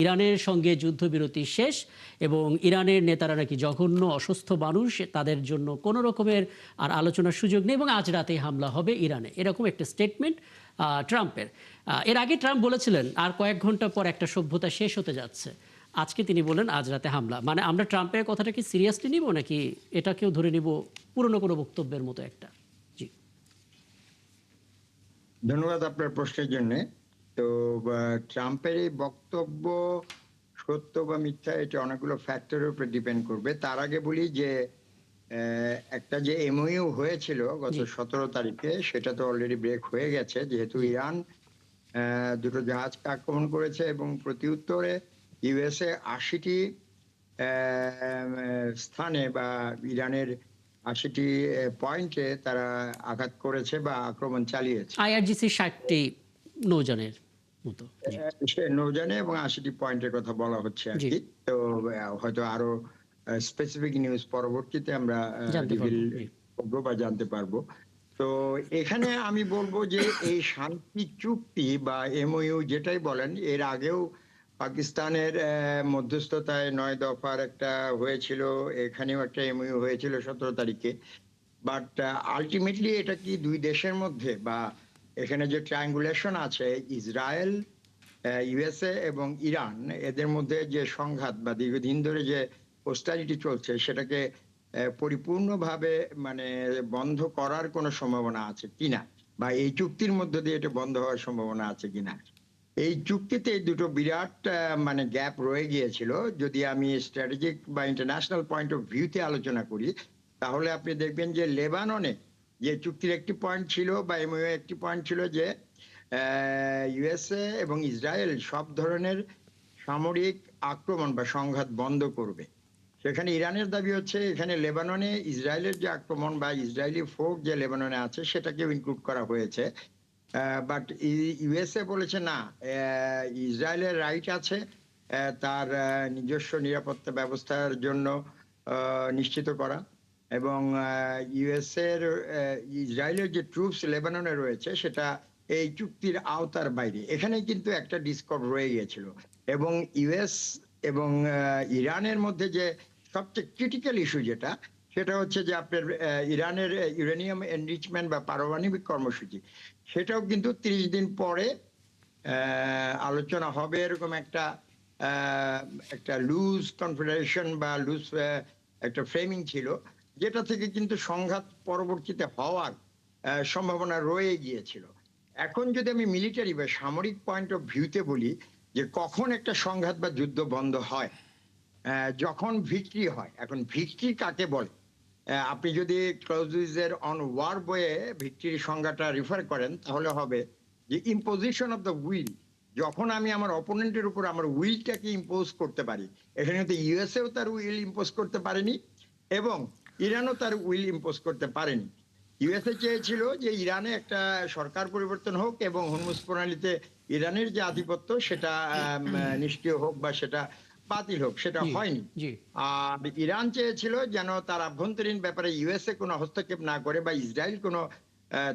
ইরানের সঙ্গে যুদ্ধবিরতি শেষ এবং ইরানের নেতারা নাকি জঘন্য অসুস্থ মানুষ, তাদের জন্য কোনো রকমের আর আলোচনার সুযোগ নেই এবং আজ রাতে হামলা হবে ইরানে, এরকম একটা স্টেটমেন্ট ট্রাম্পের। এর আগে ট্রাম্প বলেছিলেন আর কয়েক ঘন্টা পর একটা সভ্যতা শেষ হতে যাচ্ছে। আজকে তিনি বলেন আজ রাতে হামলা, মানে আমরা ট্রাম্পের কথাটা কি সিরিয়াসলি নিব নাকি এটাকেও ধরে নিব পুরনো কোনো বক্তব্যের মতো একটা? জি, ধন্যবাদ আপনার প্রশ্নের জন্য। তো ট্রাম্পের এই বক্তব্য সত্য বা মিথ্যা এটা অনেকগুলো ফ্যাক্টরের উপর ডিপেন্ড করবে। তার আগে বলি যে একটা যে এমওইউ হয়েছিল গত জি, 17 তারিখে, সেটা তো অলরেডি ব্রেক হয়ে গেছে, যেহেতু জি। ইরান দুটো জাহাজকে আক্রমণ করেছে এবং প্রত্যুত্তরে ইউএসএ 80টি স্থানে বা ইরানের 80টি পয়েন্টে তারা আঘাত করেছে বা আক্রমণ চালিয়েছে। আইআরজিসি 60টি নৌযানের মতো। জি, সে নৌযানে এবং 80টি পয়েন্টের কথা বলা হচ্ছে জি, আরকি। তো হয়তো আরো স্পেসিফিক নিউজ পরবর্তীতে আমরা জানতে রিভিল পারবো। জি, করব বা জানতে পারবো। তো এখানে আমি বলবো যে এই শান্তি চুক্তি বা এমওইউ যেটাই বলেন, এর আগেও পাকিস্তানের মধ্যস্থতায় 9 দফার একটা হয়েছিল, এখানেও একটা এমওইউ হয়েছিল 17 তারিখে। বাট আল্টিমেটলি এটা কি দুই দেশের মধ্যে বা এখানে যে ট্রায়াঙ্গুলেশন আছে, ইসরায়েল, ইউএসএ এবং ইরান, এদের মধ্যে যে সংঘাত বা দীর্ঘদিন ধরে যে হোস্টাইলিটি চলছে, সেটাকে পরিপূর্ণভাবে মানে বন্ধ করার কোনো সম্ভাবনা আছে কিনা, বা এই চুক্তির মধ্য দিয়ে এটা বন্ধ হওয়ার সম্ভাবনা আছে কিনা। এই চুক্তিতে এই দুটো বিরাট মানে গ্যাপ রয়ে গিয়েছিল। যদি আমি স্ট্র্যাটেজিক বা ইন্টারন্যাশনাল পয়েন্ট অফ ভিউতে আলোচনা করি, তাহলে আপনি দেখবেন যে লেবাননে যে চুক্তির একটি পয়েন্ট ছিল বা এমওইউ একটি পয়েন্ট ছিল যে ইউএসএ এবং ইসরায়েল সব ধরনের সামরিক আক্রমণ বা সংঘাত বন্ধ করবে। সেখানে ইরানের দাবি হচ্ছে এখানে লেবাননে ইসরায়েলের যে আক্রমণ বা ইসরায়েলি ফোর্স যে লেবাননে আছে সেটাকেও ইনক্লুড করা হয়েছে। বাট ইউএসএ বলেছে না, ইসরায়েলের রাইট আছে তার নিজস্ব নিরাপত্তা ব্যবস্থার জন্য নিশ্চিত করা, এবং ইউএসএ এর ইসরায়েলের যে ট্রুপস লেবাননে রয়েছে সেটা এই চুক্তির আওতার বাইরে। এখানে কিন্তু একটা ডিসকর্ড রয়ে গিয়েছিল, এবং ইউএস এবং ইরানের মধ্যে যে সবচেয়ে ক্রিটিক্যাল ইস্যু যেটা, সেটা হচ্ছে যে আপনার ইরানের ইউরেনিয়াম এনরিচমেন্ট বা পারমাণবিক কর্মসূচি, সেটাও কিন্তু 30 দিন পরে আলোচনা হবে, এরকম একটা আহ, একটা লুজ কনফেডারেশন বা লুজ একটা ফ্রেমিং ছিল, যেটা থেকে কিন্তু সংঘাত পরবর্তীতে হওয়ার সম্ভাবনা রয়ে গিয়েছিল। এখন যদি আমি মিলিটারি বা সামরিক পয়েন্ট অফ ভিউতে বলি যে কখন একটা সংঘাত বা যুদ্ধ বন্ধ হয়, যখন ভিক্টরি হয়। এখন ভিক্টরি কাকে বলে? আপনি যদি ক্লজুইজের অন ওয়ার বইয়ে ভিক্টরির সংজ্ঞাটা রেফার করেন, তাহলে হবে যে ইম্পোজিশন অফ দ্য উইল। যখন আমি আমার অপোনেন্টের উপর আমার উইলটাকে ইম্পোজ করতে পারি। এখানে কিন্তু ইউএসএও তার উইল ইম্পোজ করতে পারেনি এবং ইরানও তার উইল ইম্পোজ করতে পারেনি। ইউএসএ চেয়েছিল যে ইরানে একটা সরকার পরিবর্তন হোক এবং হুরমুজ প্রণালীতে ইরানের যে আধিপত্য সেটা নিষ্ক্রিয় হোক বা সেটা বাতিল হোক, সেটা জি, হয়নি। জি, আর ইরান চেয়েছিল যেন তার আভ্যন্তরীণ ব্যাপারে ইউএসএ কোনো হস্তক্ষেপ না করে বা ইসরায়েল কোনো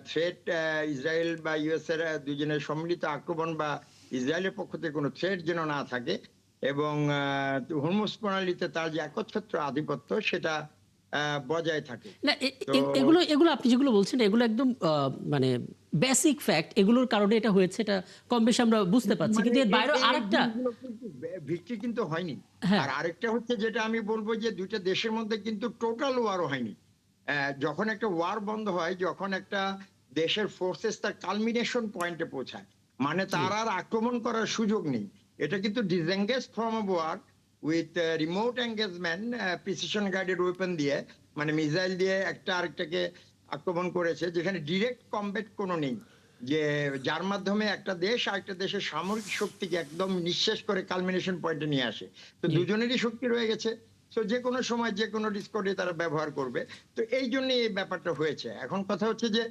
থ্রেট, ইসরায়েল বা ইউএস এর দুজনের সম্মিলিত আক্রমণ বা ইসরায়েলের পক্ষ থেকে কোনো থ্রেট যেন না থাকে, এবং হুরমুজ প্রণালীতে তার যে একচ্ছত্র আধিপত্য সেটা বজায় থাকে। না তো এগুলো এগুলো আপনি যেগুলো বলছেন এগুলো একদম মানে বেসিক ফ্যাক্ট, এগুলোর কারণে এটা হয়েছে, এটা কম বেশি আমরা বুঝতে পারছি, মানে কিন্তু এর বাইরে এই আরেকটা। জিনিসগুলো কিন্তু ভিক্টরি কিন্তু হয়নি। হ্যাঁ, আর আরেকটা হচ্ছে যেটা আমি বলবো যে দুইটা দেশের মধ্যে কিন্তু টোটাল ওয়ারও হয়নি। যখন একটা ওয়ার বন্ধ হয়, যখন একটা দেশের ফোর্সেস তার কালমিনেশন পয়েন্টে পৌঁছায়, মানে জি, তার আর আক্রমণ করার সুযোগ নেই। এটা কিন্তু disengage from of war with remote engagement, precision guided weapon দিয়ে, মানে মিসাইল দিয়ে একটা আরেকটাকে আক্রমণ করেছে, যেখানে ডিরেক্ট কমব্যাট কোনো নেই, যে যার মাধ্যমে একটা দেশ আরেকটা দেশের সামরিক শক্তিকে একদম নিঃশেষ করে কালমিনেশন পয়েন্টে নিয়ে আসে। তো জি। দুজনেরই শক্তি রয়ে গেছে। তো যে কোনো সময় যে কোনো ডিসকর্ডে তারা ব্যবহার করবে। তো এই জন্য এই ব্যাপারটা হয়েছে। এখন কথা হচ্ছে যে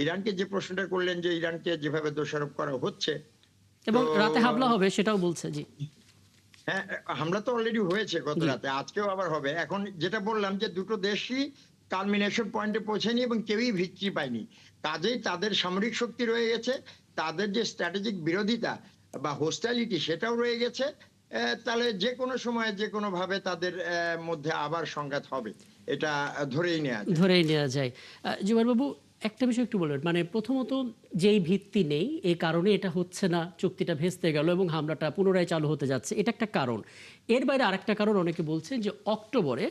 ইরানকে যে প্রশ্নটা করলেন যে ইরানকে যেভাবে দোষারোপ করা হচ্ছে, তো এবং রাতে হামলা হবে সেটাও বলছে। জি, হ্যাঁ, হামলা তো অলরেডি হয়েছে গত জি, রাতে, আজকেও আবার হবে। এখন যেটা বললাম যে দুটো দেশই কালমিনেশন পয়েন্টে পৌঁছেনি এবং কেউই ভিক্টরি পায়নি। কাজেই তাদের সামরিক শক্তি রয়ে গেছে, তাদের যে স্ট্র্যাটেজিক বিরোধিতা বা হোস্টাইলিটি সেটাও রয়ে গেছে, তাহলে যে কোনো সময় যে কোনো ভাবে তাদের মধ্যে আবার সংঘাত হবে, এটা ধরেই নেওয়া যায়। ধরেই নেওয়া যায়। জুবাইর বাবু, একটা বিষয় একটু বলবেন, মানে প্রথমত যেই ভিত্তি নেই এই কারণে এটা হচ্ছে না, চুক্তিটা ভেস্তে গেল এবং হামলাটা পুনরায় চালু হতে যাচ্ছে, এটা একটা কারণ। এর বাইরে আরেকটা কারণ অনেকে বলছেন যে অক্টোবরে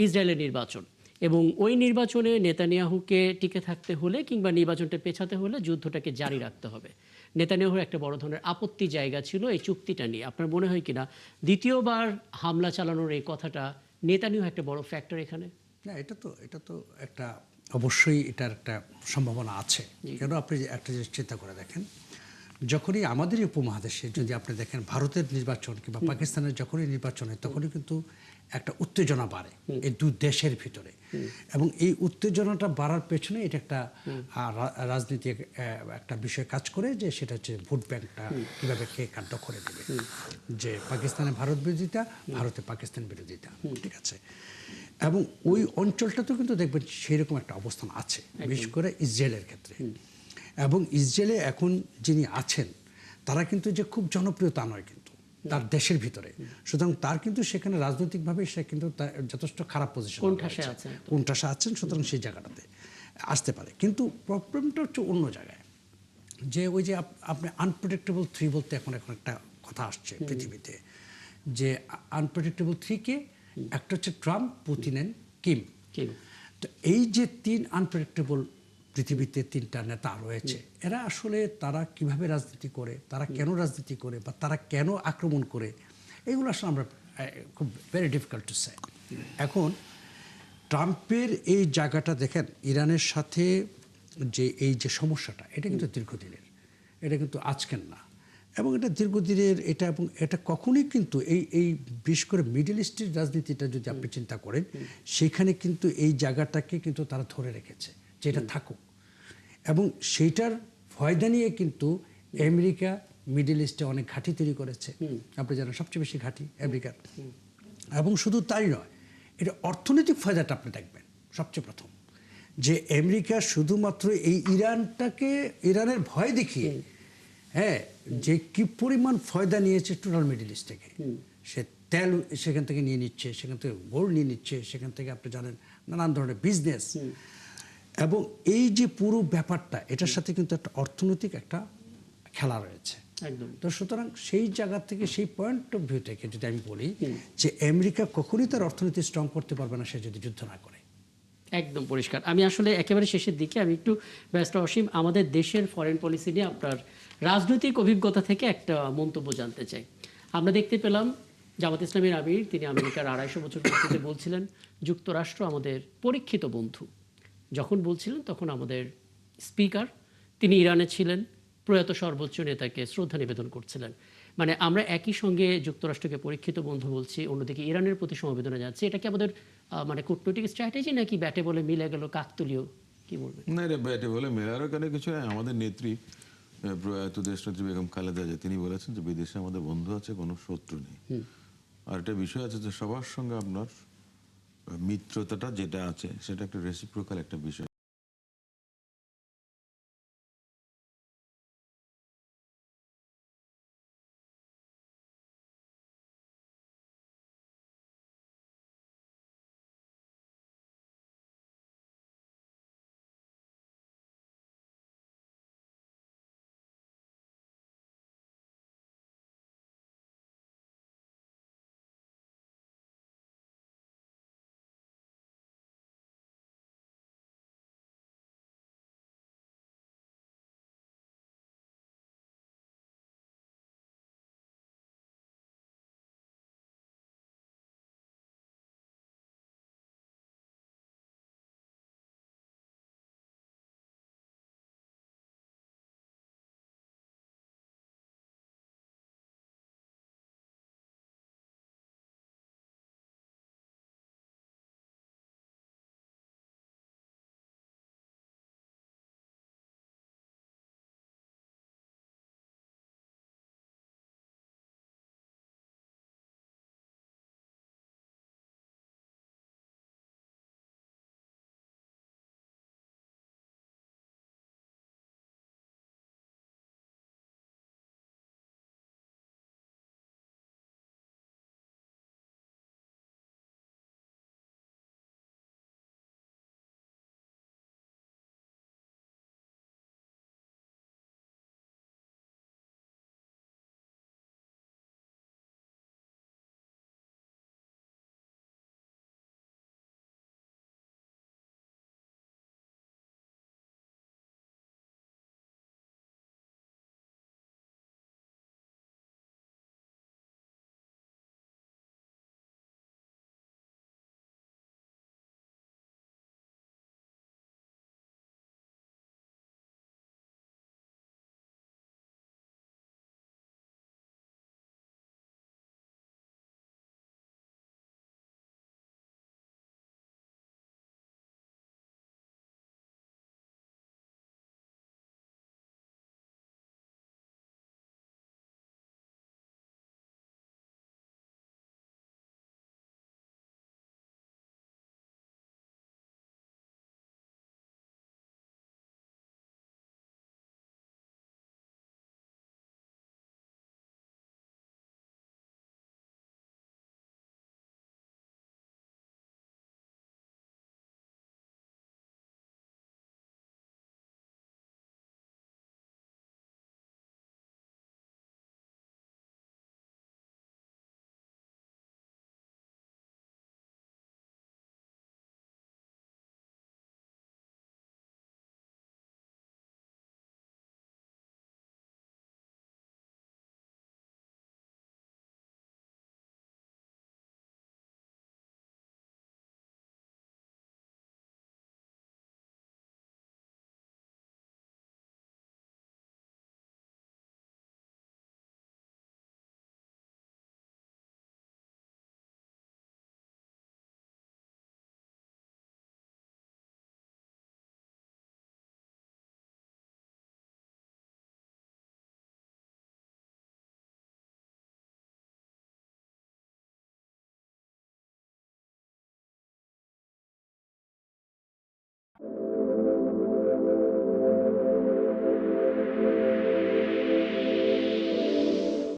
ইসরায়েলের নির্বাচন, এবং ওই নির্বাচনে নেতানিয়াহুকে টিকে থাকতে হলে কিংবা নির্বাচনটা পেছাতে হলে যুদ্ধটাকে জারি রাখতে হবে। নেতানিয়াহুর একটা বড় ধরনের আপত্তি জায়গা ছিল এই চুক্তিটা নিয়ে। আপনার মনে হয় কিনা দ্বিতীয়বার হামলা চালানোর এই কথাটা নেতানিয়াহু একটা বড় ফ্যাক্টর এখানে? না, এটা তো একটা অবশ্যই এটার একটা সম্ভাবনা আছে। কেন, আপনি একটা জিনিস চিন্তা করে দেখেন, যখনই আমাদের এই উপমহাদেশে যদি আপনি দেখেন ভারতের নির্বাচন কিংবা পাকিস্তানের যখনই নির্বাচন হয় তখনই কিন্তু একটা উত্তেজনা বাড়ে এই দুই দেশের ভিতরে, এবং এই উত্তেজনাটা বাড়ার পেছনে এটা একটা রাজনীতিক একটা বিষয় কাজ করে, যে সেটা হচ্ছে ভোট ব্যাংকটা কীভাবে কে কাণ্ড করে দেবে, যে পাকিস্তানে ভারত বিরোধিতা, ভারতে পাকিস্তান বিরোধিতা, ঠিক আছে। এবং ওই অঞ্চলটাতেও কিন্তু দেখবেন সেই রকম একটা অবস্থান আছে, বিশেষ করে ইসরায়েলের ক্ষেত্রে। এবং ইসরায়েলে এখন যিনি আছেন তারা কিন্তু যে খুব জনপ্রিয়তা নয় কিন্তু তার দেশের ভিতরে, সুতরাং তার কিন্তু সেখানে রাজনৈতিকভাবে সে কিন্তু যথেষ্ট খারাপ পজিশন, কোণঠাসা আছেন, সুতরাং সেই জায়গাটাতে আসতে পারে। কিন্তু প্রবলেমটা হচ্ছে অন্য জায়গায়, যে ওই যে আপনি আনপ্রেডিক্টেবল থ্রি বলতে এখন একটা কথা আসছে পৃথিবীতে, যে আনপ্রেডিক্টেবল থ্রিকে একটা হচ্ছে ট্রাম্প, পুতিন এন্ড কিম। তো এই যে তিন আনপ্রেডিক্টেবল পৃথিবীতে তিনটা নেতা রয়েছে, এরা আসলে তারা কিভাবে রাজনীতি করে, তারা কেন রাজনীতি করে, বা তারা কেন আক্রমণ করে, এগুলো আসলে আমরা খুব ভেরি ডিফিকাল্ট টু সে। এখন ট্রাম্পের এই জায়গাটা দেখেন, ইরানের সাথে যে এই যে সমস্যাটা, এটা কিন্তু দীর্ঘদিনের, এটা কিন্তু আজকের না, এবং এটা দীর্ঘদিনের এটা, এবং এটা কখনোই কিন্তু এই বিশেষ করে মিডল ইস্টের রাজনীতিটা যদি আপনি চিন্তা করেন, সেখানে কিন্তু এই জায়গাটাকে কিন্তু তারা ধরে রেখেছে যে এটা থাকুক, এবং সেইটার ফয়দা নিয়ে কিন্তু আমেরিকা মিডল ইস্টে অনেক ঘাঁটি তৈরি করেছে। আপনি জানেন সবচেয়ে বেশি ঘাঁটি আমেরিকার। এবং শুধু তাই নয়, এটা অর্থনৈতিক ফায়দাটা আপনি দেখবেন সবচেয়ে প্রথম, যে আমেরিকা শুধুমাত্র এই ইরানের ভয় দেখিয়ে, হ্যাঁ, যে কি পরিমাণ ফয়দা নিয়েছে টোটাল মিডল ইস্ট থেকে। সে তেল সেখান থেকে নিয়ে নিচ্ছে, সেখান থেকে গোল্ড নিয়ে নিচ্ছে, সেখান থেকে আপনি জানেন নানান ধরনের বিজনেস, এবং এই যে পুরো ব্যাপারটা, এটার সাথে কিন্তু একটা অর্থনৈতিক একটা খেলা রয়েছে একদম। তো সুতরাং সেই জায়গা থেকে, সেই পয়েন্ট অফ ভিউ থেকে যদি আমি বলি যে আমেরিকা কখনোই তার অর্থনীতি স্ট্রং করতে পারবে না সে যদি যুদ্ধ না করে। একদম পরিষ্কার। আমি আসলে একেবারে শেষের দিকে আমি একটু ব্যারিস্টার অসীম, আমাদের দেশের ফরেন পলিসি নিয়ে আপনার রাজনৈতিক অভিজ্ঞতা থেকে একটা মন্তব্য জানতে চাই। আমরা দেখতে পেলাম জামাত ইসলামীর আমির, তিনি আমেরিকার 250 বছর পূর্তিতে বলছিলেন যুক্তরাষ্ট্র আমাদের পরীক্ষিত বন্ধু। যখন বলছিলেন তখন আমাদের স্পিকার, তিনি ইরানে ছিলেন, প্রয়াত সর্বোচ্চ নেতাকে শ্রদ্ধা নিবেদন করছিলেন। মানে আমরা একই সঙ্গে যুক্তরাষ্ট্রকে পরীক্ষিত বন্ধু বলছি, অন্যদিকে ইরানের প্রতি সমবেদনা যাচ্ছে। এটা কি আমাদের মানে কূটনৈতিক স্ট্র্যাটেজি, নাকি ব্যাটে বলে মিলে গেল কাকতুলীয়, কি বলবেন? না, এটা ব্যাটে বলে মেলার ওখানে কিছু নাই। আমাদের নেত্রী প্রয়াত দেশনেত্রী বেগম খালেদা জিয়া তিনি বলেছেন যে বিদেশে আমাদের বন্ধু আছে, কোনো শত্রু নেই। আর একটা বিষয় আছে যে সবার সঙ্গে আপনার মিত্রতাটা যেটা আছে সেটা একটা রেসিপ্রোকাল একটা বিষয়।